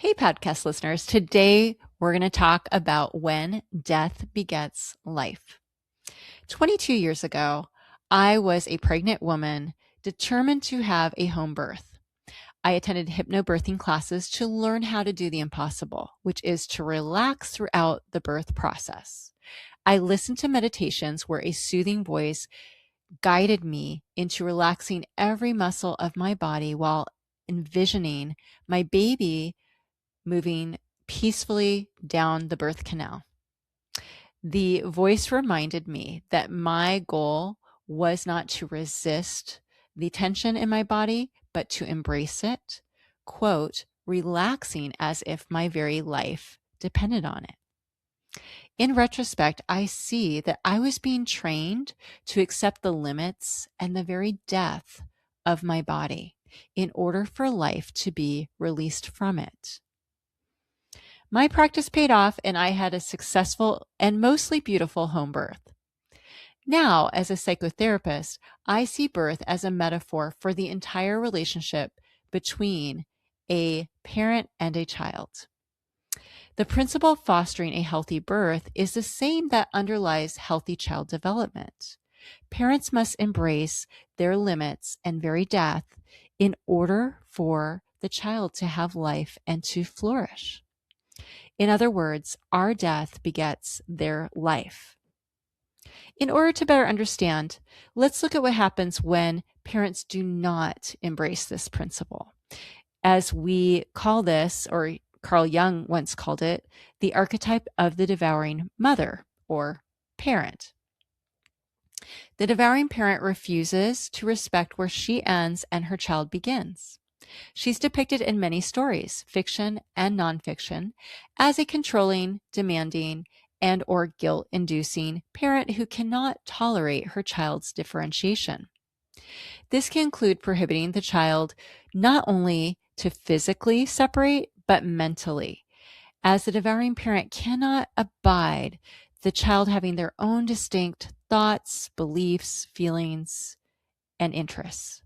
Hey, podcast listeners. Today we're going to talk about when death begets life. 22 years ago, I was a pregnant woman determined to have a home birth. I attended hypnobirthing classes to learn how to do the impossible, which is to relax throughout the birth process. I listened to meditations where a soothing voice guided me into relaxing every muscle of my body while envisioning my baby moving peacefully down the birth canal. The voice reminded me that my goal was not to resist the tension in my body, but to embrace it, quote, relaxing as if my very life depended on it. In retrospect, I see that I was being trained to accept the limits and the very death of my body in order for life to be released from it. My practice paid off, and I had a successful and mostly beautiful home birth. Now, as a psychotherapist, I see birth as a metaphor for the entire relationship between a parent and a child. The principle of fostering a healthy birth is the same that underlies healthy child development. Parents must embrace their limits and very death in order for the child to have life and to flourish. In other words, our death begets their life. In order to better understand, let's look at what happens when parents do not embrace this principle. As we call this, or Carl Jung once called it, the archetype of the devouring mother or parent. The devouring parent refuses to respect where she ends and her child begins. She's depicted in many stories, fiction and nonfiction, as a controlling, demanding, and or guilt-inducing parent who cannot tolerate her child's differentiation. This can include prohibiting the child not only to physically separate, but mentally, as the devouring parent cannot abide the child having their own distinct thoughts, beliefs, feelings, and interests.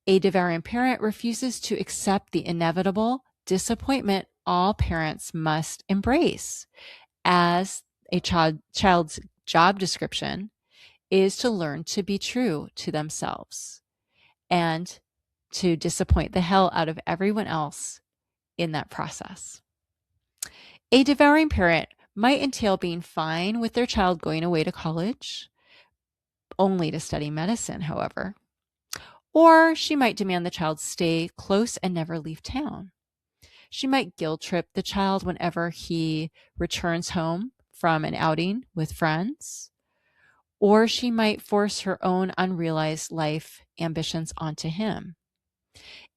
A devouring parent refuses to accept the inevitable disappointment all parents must embrace, as a child's job description is to learn to be true to themselves and to disappoint the hell out of everyone else in that process. A devouring parent might entail being fine with their child going away to college, only to study medicine, however. Or she might demand the child stay close and never leave town. She might guilt trip the child whenever he returns home from an outing with friends. Or she might force her own unrealized life ambitions onto him.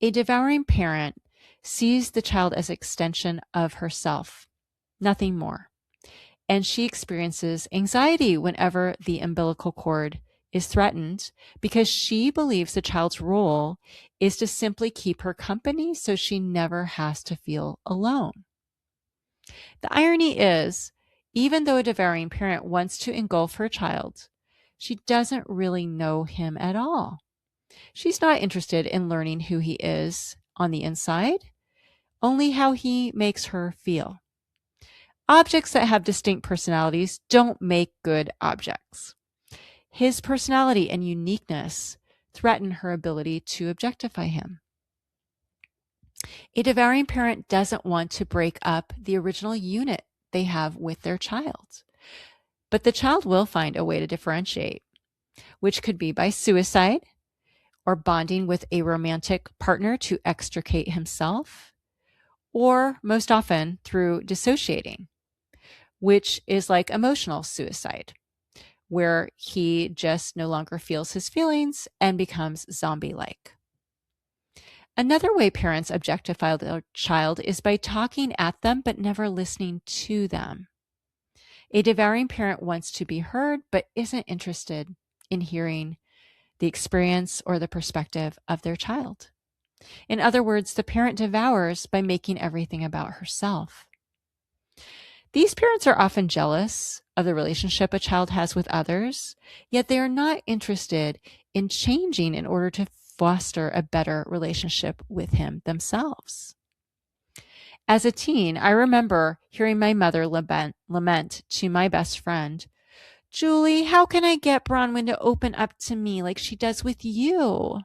A devouring parent sees the child as an extension of herself, nothing more. And she experiences anxiety whenever the umbilical cord is threatened because she believes the child's role is to simply keep her company so she never has to feel alone. The irony is, even though a devouring parent wants to engulf her child, she doesn't really know him at all. She's not interested in learning who he is on the inside, only how he makes her feel. Objects that have distinct personalities don't make good objects. His personality and uniqueness threaten her ability to objectify him. A devouring parent doesn't want to break up the original unit they have with their child. But the child will find a way to differentiate, which could be by suicide or bonding with a romantic partner to extricate himself, or most often through dissociating, which is like emotional suicide, where he just no longer feels his feelings and becomes zombie-like. Another way parents objectify their child is by talking at them but never listening to them. A devouring parent wants to be heard but isn't interested in hearing the experience or the perspective of their child. In other words, the parent devours by making everything about herself. These parents are often jealous of the relationship a child has with others, yet they are not interested in changing in order to foster a better relationship with him themselves. As a teen, I remember hearing my mother lament to my best friend, Julie, how can I get Bronwyn to open up to me like she does with you?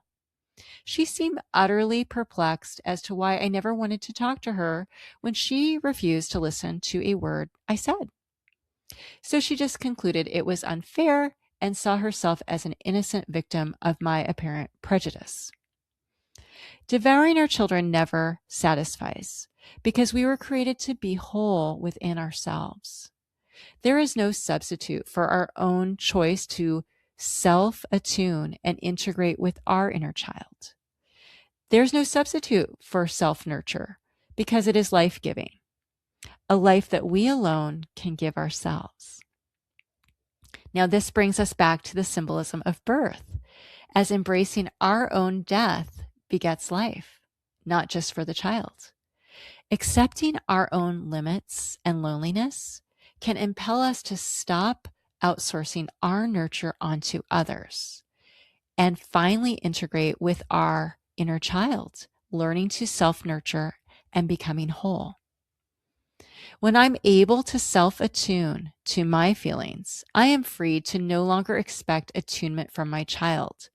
She seemed utterly perplexed as to why I never wanted to talk to her when she refused to listen to a word I said. So she just concluded it was unfair and saw herself as an innocent victim of my apparent prejudice. Devouring our children never satisfies because we were created to be whole within ourselves. There is no substitute for our own choice to self-attune and integrate with our inner child. There's no substitute for self-nurture because it is life-giving, a life that we alone can give ourselves. Now, this brings us back to the symbolism of birth, as embracing our own death begets life, not just for the child. Accepting our own limits and loneliness can impel us to stop outsourcing our nurture onto others and finally integrate with our inner child, learning to self-nurture and becoming whole. When I'm able to self-attune to my feelings, I am free to no longer expect attunement from my child,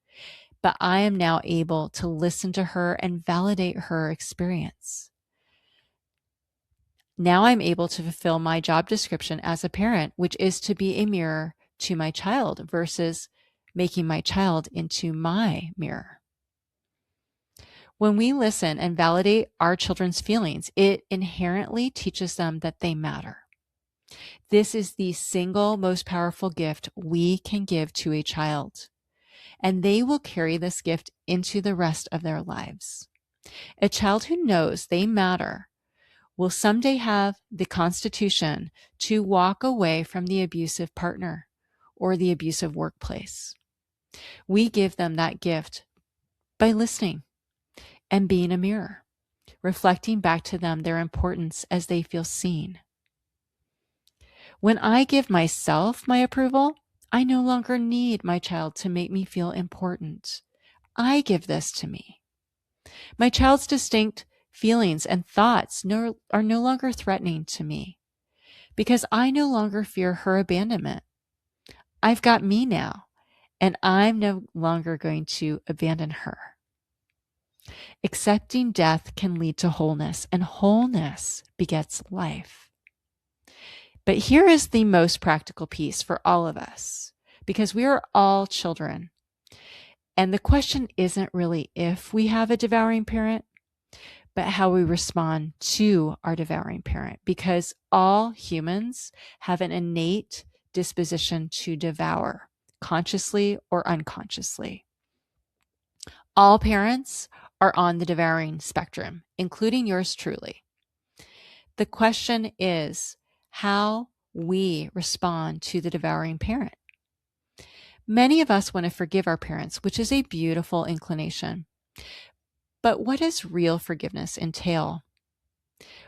but I am now able to listen to her and validate her experience. Now I'm able to fulfill my job description as a parent, which is to be a mirror to my child versus making my child into my mirror. When we listen and validate our children's feelings, it inherently teaches them that they matter. This is the single most powerful gift we can give to a child, and they will carry this gift into the rest of their lives. A child who knows they matter will someday have the constitution to walk away from the abusive partner or the abusive workplace. We give them that gift by listening and being a mirror, reflecting back to them their importance as they feel seen. When I give myself my approval, I no longer need my child to make me feel important. I give this to me. My child's distinct feelings and thoughts are no longer threatening to me because I no longer fear her abandonment. I've got me now, and I'm no longer going to abandon her. Accepting death can lead to wholeness, and wholeness begets life. But here is the most practical piece for all of us, because we are all children. And the question isn't really if we have a devouring parent, but how we respond to our devouring parent, because all humans have an innate disposition to devour, consciously or unconsciously. All parents are on the devouring spectrum, including yours truly. The question is how we respond to the devouring parent. Many of us want to forgive our parents, which is a beautiful inclination. But what does real forgiveness entail?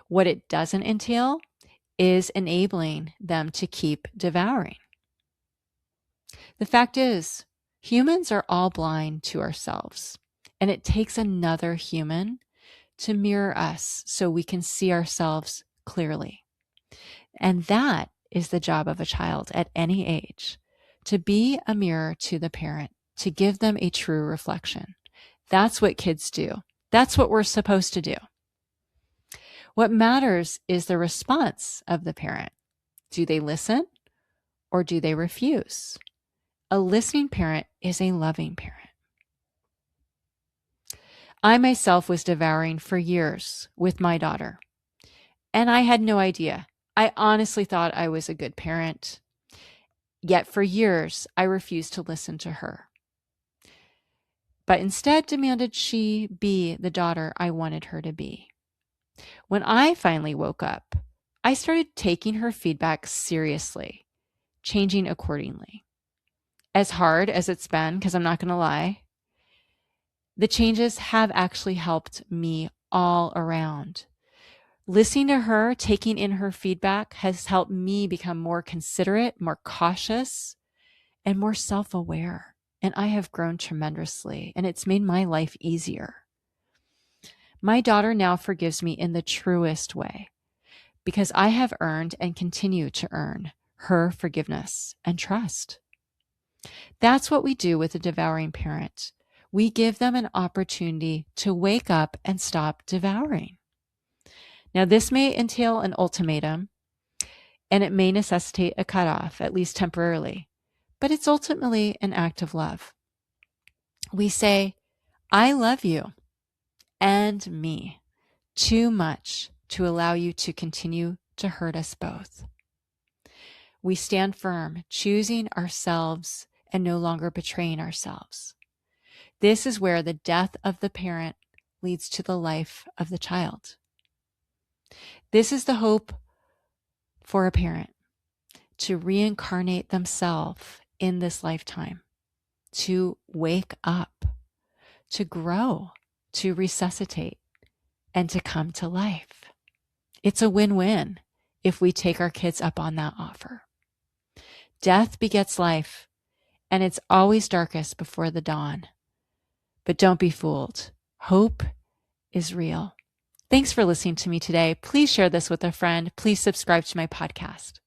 What it doesn't entail is enabling them to keep devouring. The fact is, humans are all blind to ourselves, and it takes another human to mirror us so we can see ourselves clearly. And that is the job of a child at any age, to be a mirror to the parent, to give them a true reflection. That's what kids do. That's what we're supposed to do. What matters is the response of the parent. Do they listen or do they refuse? A listening parent is a loving parent. I myself was devouring for years with my daughter, and I had no idea. I honestly thought I was a good parent. Yet for years, I refused to listen to her, but instead demanded she be the daughter I wanted her to be. When I finally woke up, I started taking her feedback seriously, changing accordingly. As hard as it's been, because I'm not going to lie, the changes have actually helped me all around. Listening to her, taking in her feedback has helped me become more considerate, more cautious, and more self-aware. And I have grown tremendously, and it's made my life easier. My daughter now forgives me in the truest way because I have earned and continue to earn her forgiveness and trust. That's what we do with a devouring parent. We give them an opportunity to wake up and stop devouring. Now, this may entail an ultimatum, and it may necessitate a cutoff, at least temporarily, but it's ultimately an act of love. We say, I love you and me too much to allow you to continue to hurt us both. We stand firm, choosing ourselves and no longer betraying ourselves. This is where the death of the parent leads to the life of the child. This is the hope for a parent, to reincarnate themselves in this lifetime, to wake up, to grow, to resuscitate, and to come to life. It's a win-win if we take our kids up on that offer. Death begets life, and it's always darkest before the dawn. But don't be fooled. Hope is real. Thanks for listening to me today. Please share this with a friend. Please subscribe to my podcast.